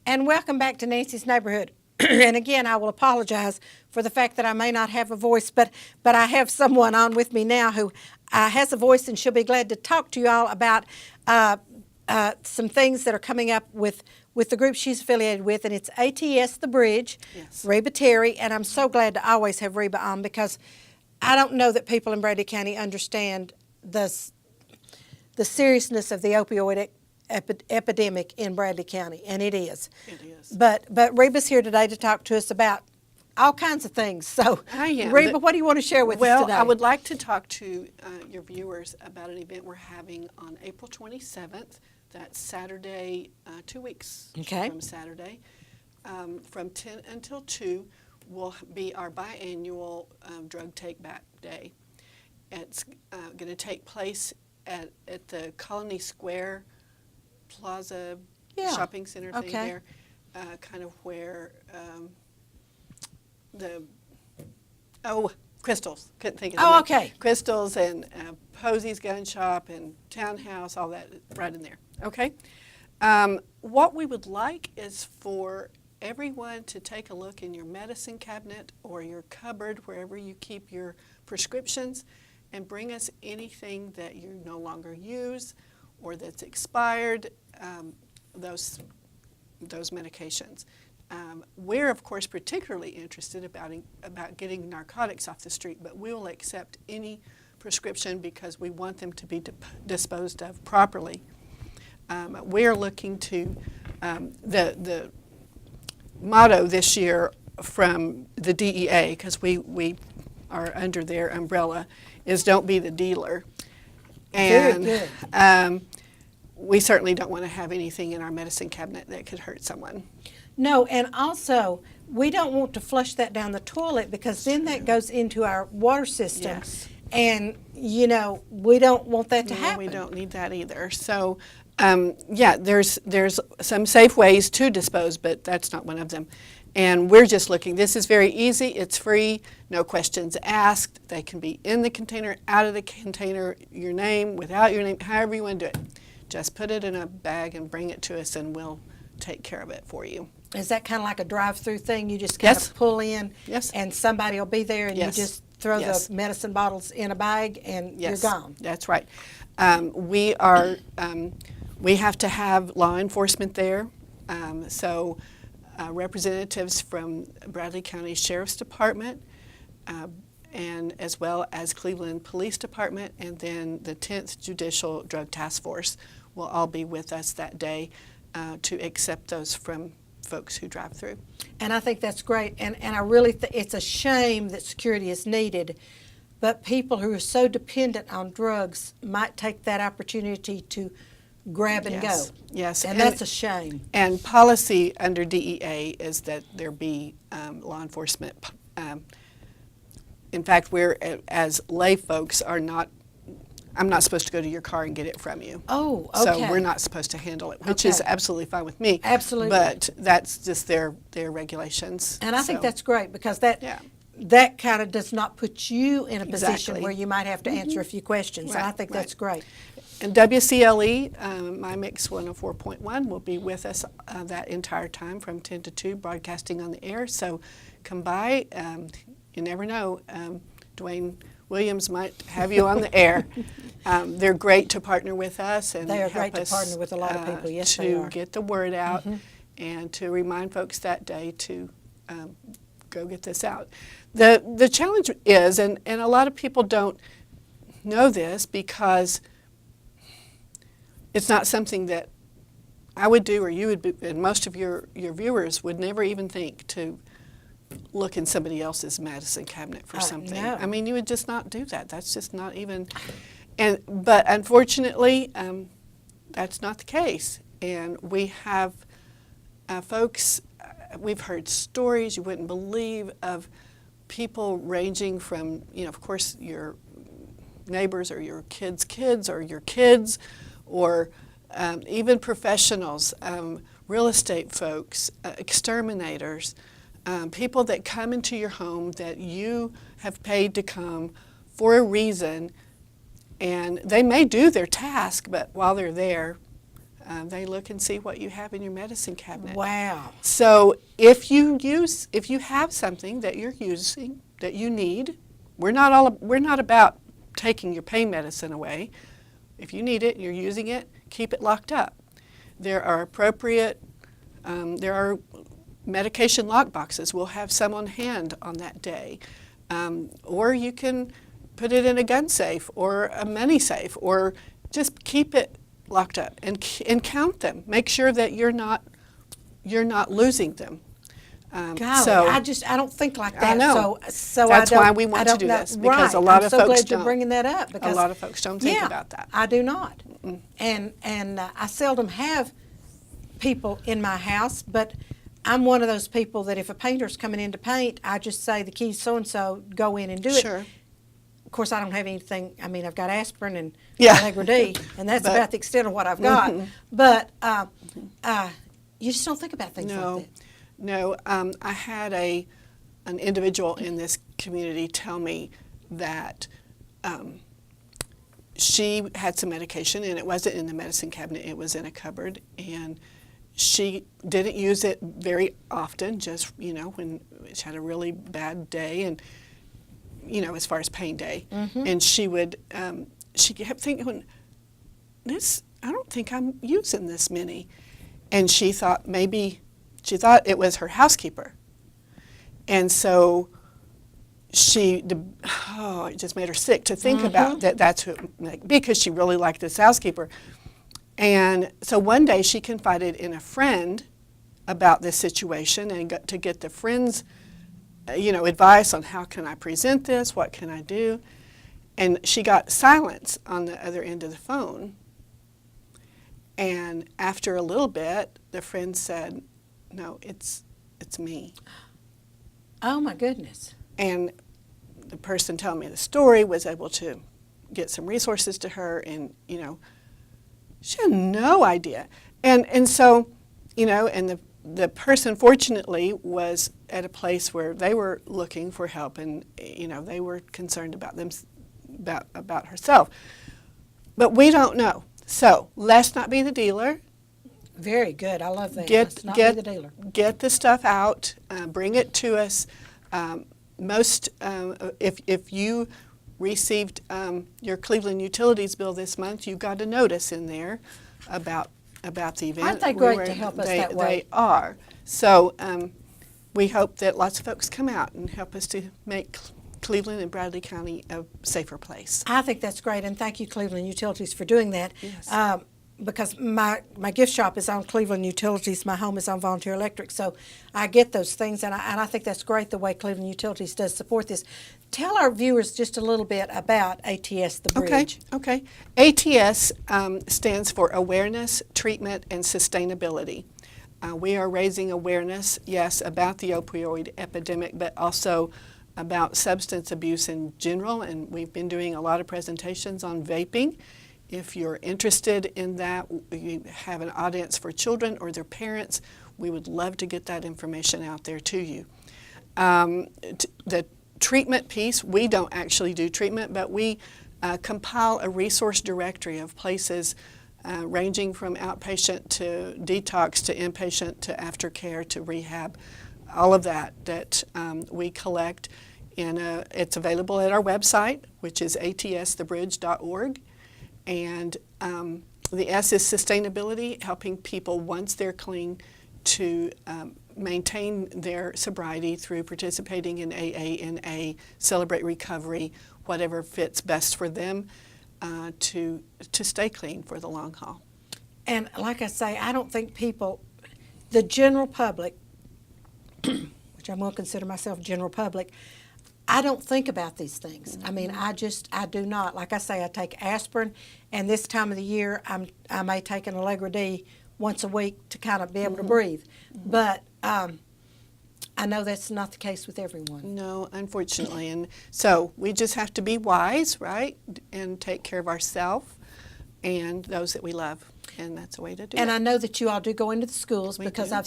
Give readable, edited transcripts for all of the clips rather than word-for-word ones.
And welcome back to Nancy's Neighborhood. And again, I will apologize for the fact that I may not have a voice, but I have someone on with me now who has a voice, and she'll be glad to talk to you all about some things that are coming up with the group she's affiliated with, and it's ATS The Bridge, Yes. Reba Terry, and I'm so glad to always have Reba on because I don't know that people in Bradley County understand the seriousness of the opioid epidemic in Bradley County, and it is. It is. But Reba's here today to talk to us about all kinds of things. So, I am. Reba, what do you want to share with us today? Well, I would like to talk to your viewers about an event we're having on April 27th. That's Saturday, 2 weeks from Saturday. From 10 until 2 will be our biannual drug take-back day. It's going to take place at the Colony Square Plaza shopping center thing there, kind of where Crystals, couldn't think of the name. Okay. Crystals and Posey's Gun Shop and Townhouse, all that right in there, okay? What we would like is for everyone to take a look in your medicine cabinet or your cupboard, wherever you keep your prescriptions, and bring us anything that you no longer use or that's expired, those medications. We're, of course, particularly interested about getting narcotics off the street, but we will accept any prescription because we want them to be disposed of properly. We're looking to, the motto this year from the DEA, because we are under their umbrella, is don't be the dealer. And Very good. We certainly don't want to have anything in our medicine cabinet that could hurt someone. No, and also, we don't want to flush that down the toilet because then that goes into our water system. Yes. And, you know, we don't want that to happen. We don't need that either. So, there's some safe ways to dispose, but that's not one of them. And we're just looking. This is very easy. It's free. No questions asked. They can be in the container, out of the container, your name, without your name, however you want to do it. Just put it in a bag and bring it to us, and we'll take care of it for you. Is that kind of like a drive-through thing? You just kind of pull in, and somebody will be there, and you just throw the medicine bottles in a bag, and you're gone. That's right. We have to have law enforcement there, so representatives from Bradley County Sheriff's Department, and as well as Cleveland Police Department, and then the 10th Judicial Drug Task Force will all be with us that day to accept those from folks who drive through. And I think that's great, and I really it's a shame that security is needed, but people who are so dependent on drugs might take that opportunity to grab and go. Yes, and that's a shame. And policy under DEA is that there be law enforcement. In fact, we're, as lay folks, I'm not supposed to go to your car and get it from you. Oh, okay. So we're not supposed to handle it, which is absolutely fine with me. Absolutely. But that's just their regulations. And I think that's great because that kind of does not put you in a position Exactly. where you might have to answer a few questions. Right, And I think that's great. And WCLE, My Mix 104.1, will be with us that entire time from 10 to 2, broadcasting on the air. So come by. You never know. Dwayne Williams might have you on the air. They're great to partner with us and they are help great us to partner with a lot of people. Yes, they to are. get the word out and to remind folks that day to go get this out. The challenge is, and a lot of people don't know this because it's not something that I would do or you would be, and most of your viewers would never even think to look in somebody else's medicine cabinet for something. No. I mean, you would just not do that. That's just not even, but unfortunately, that's not the case. And we have folks, we've heard stories you wouldn't believe of people ranging from, of course, your neighbors or your kids' kids or your kids, or even professionals, real estate folks, exterminators, people that come into your home that you have paid to come for a reason, and they may do their task, but while they're there, They look and see what you have in your medicine cabinet. Wow. So if you have something that you're using that you need, we're not about taking your pain medicine away. If you need it and you're using it, keep it locked up. There are there are medication lock boxes. We'll have some on hand on that day. Or you can put it in a gun safe or a money safe, or just keep it locked up and count them. Make sure that you're not losing them. Golly, I don't think like that. I know. So That's I don't, why we want I to don't do know. this, because right. a lot I'm of so folks glad you're don't. bringing that up, because A lot of folks don't think about that. I do not. And I seldom have people in my house, but I'm one of those people that if a painter's coming in to paint, I just say the key's so-and-so, go in and do it. Sure. Of course, I don't have anything. I mean, I've got aspirin and Yeah. Allegra D, and that's But- about the extent of what I've got. But you just don't think about things No, like that. no. I had an individual in this community tell me that she had some medication, and it wasn't in the medicine cabinet, it was in a cupboard, and she didn't use it very often, just, when she had a really bad day, and, as far as pain day. And she kept thinking, I don't think I'm using this many. And she thought it was her housekeeper. And so it just made her sick to think about that. That's who, because she really liked this housekeeper. And so one day she confided in a friend about this situation and got to get the friend's, advice on how can I present this, what can I do. And she got silence on the other end of the phone. And after a little bit, the friend said, "No, it's me." Oh, my goodness. And the person telling me the story was able to get some resources to her, and she had no idea. And so, and the person fortunately was at a place where they were looking for help, and they were concerned about about herself. But we don't know. So let's not be the dealer. Very good. I love that. Get Let's not be the dealer. Get the stuff out. Bring it to us. If you received your Cleveland Utilities bill this month, you got a notice in there about the event. Aren't they great to help us that way? They are. So we hope that lots of folks come out and help us to make Cleveland and Bradley County a safer place. I think that's great, and thank you, Cleveland Utilities, for doing that. Yes. Because my gift shop is on Cleveland Utilities, my home is on Volunteer Electric, so I get those things, and I think that's great the way Cleveland Utilities does support this. Tell our viewers just a little bit about ATS, the bridge. Okay. ATS stands for Awareness, Treatment, and Sustainability. We are raising awareness, yes, about the opioid epidemic, but also about substance abuse in general, and we've been doing a lot of presentations on vaping. If you're interested in that, you have an audience for children or their parents, we would love to get that information out there to you. The treatment piece, we don't actually do treatment, but we compile a resource directory of places ranging from outpatient to detox to inpatient to aftercare to rehab, all of that we collect. It's available at our website, which is atsthebridge.org. And the S is sustainability, helping people once they're clean to maintain their sobriety through participating in AA, NA, Celebrate Recovery, whatever fits best for them to stay clean for the long haul. And like I say, I don't think the general public, which I'm going to consider myself general public, I don't think about these things. I mean, I do not. Like I say, I take aspirin, and this time of the year, I may take an Allegra D once a week to kind of be able to breathe. But I know that's not the case with everyone. No, unfortunately. And so we just have to be wise, right, and take care of ourselves and those that we love. And that's a way to do it. And I know that you all do go into the schools, We because do. I've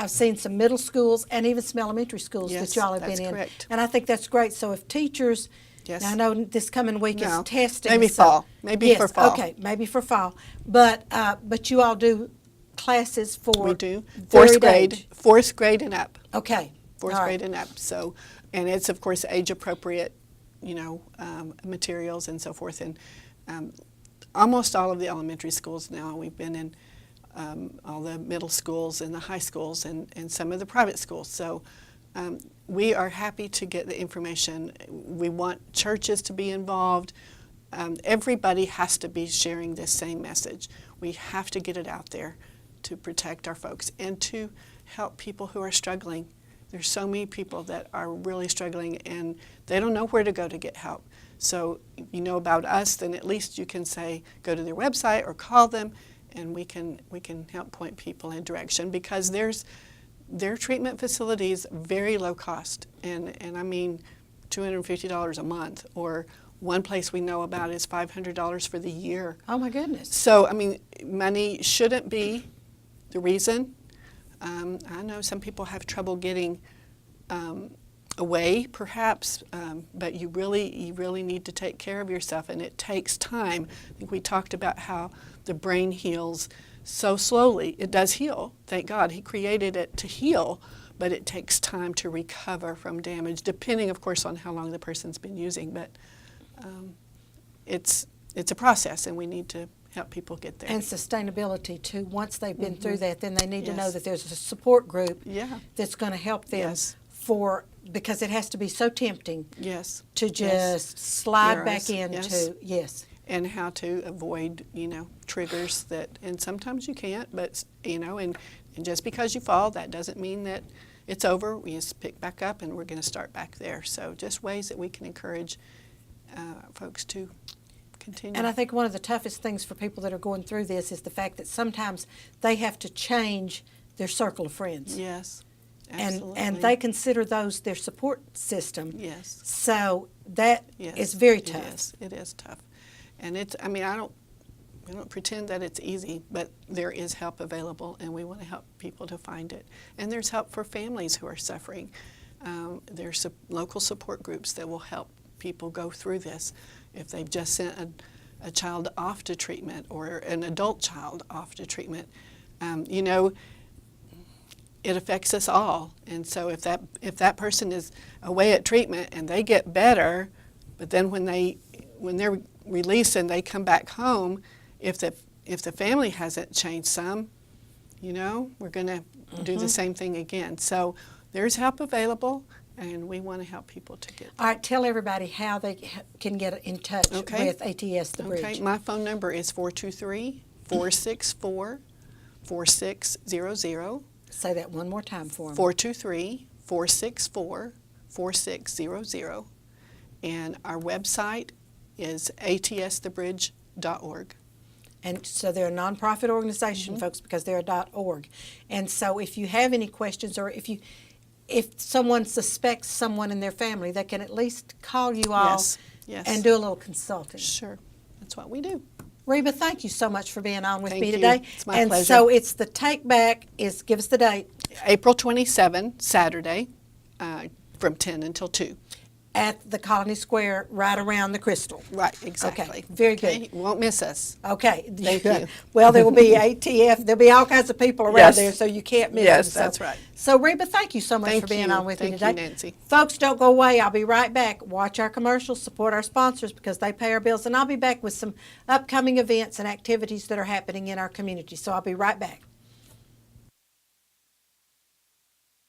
seen some middle schools and even some elementary schools Yes, that y'all have that's been in. correct. And I think that's great. So if teachers Yes. Now, I know this coming week No, is testing. maybe so- fall. Maybe yes, for fall. Okay, maybe for fall. But you all do classes for We do. varied age. Fourth grade and up. Okay. Fourth all right. grade and up. So, and it's of course age appropriate, materials and so forth. And almost all of the elementary schools now. We've been in all the middle schools and the high schools and some of the private schools. So we are happy to get the information. We want churches to be involved. Everybody has to be sharing this same message. We have to get it out there to protect our folks and to help people who are struggling. There's so many people that are really struggling and they don't know where to go to get help. So if you know about us, then at least you can say, go to their website or call them, and we can help point people in direction, because their treatment facilities very low cost, and I mean $250 a month, or one place we know about is $500 for the year. Oh my goodness. So I mean, money shouldn't be the reason. I know some people have trouble getting away, perhaps, but you really need to take care of yourself, and it takes time. I think we talked about how the brain heals so slowly. It does heal, thank God. He created it to heal, but it takes time to recover from damage, depending, of course, on how long the person's been using. But it's a process, and we need to help people get there. And sustainability too. Once they've been through that, then they need to know Yes. that there's a support group Yeah. that's going to help them Yes. because it has to be so tempting Yes. to Yes. just slide back Yes. into Yes. And how to avoid, triggers that, and sometimes you can't, but, and just because you fall, that doesn't mean that it's over. We just pick back up and we're going to start back there. So just ways that we can encourage folks to continue. And I think one of the toughest things for people that are going through this is the fact that sometimes they have to change their circle of friends. Yes, and absolutely. they consider those their support system. Yes. So that Yes, is very tough. It is tough. And I don't pretend that it's easy, but there is help available, and we want to help people to find it. And there's help for families who are suffering. There's local support groups that will help people go through this. If they've just sent a child off to treatment, or an adult child off to treatment, it affects us all. And so if that person is away at treatment and they get better, but then when they're released and they come back home, if the family hasn't changed some, we're going to do the same thing again. So there's help available, and we want to help people to get. All right, tell everybody how they can get in touch Okay. with ATS The Bridge. Okay, my phone number is 423-464-4600. Say that one more time for them. 423-464-4600. And our website is atsthebridge.org. And so they're a nonprofit organization, folks, because they're a .org. And so if you have any questions, or if someone suspects someone in their family, they can at least call you all Yes. and do a little consulting. Sure, that's what we do. Reba, thank you so much for being on with Thank me you. today. It's my and pleasure. so it's the Take Back give us the date, April 27, Saturday, from 10 until 2. at the Colony Square, right around the Crystal. Right, exactly. Okay, very good. Okay, you won't miss us. Okay. Thank you. Well, there will be ATF. There'll be all kinds of people around Yes. there, so you can't miss Yes, them. So- that's right. So, Reba, thank you so much Thank for being you. on with me Thank today. you, Nancy. Folks, don't go away. I'll be right back. Watch our commercials, support our sponsors because they pay our bills, and I'll be back with some upcoming events and activities that are happening in our community. So I'll be right back.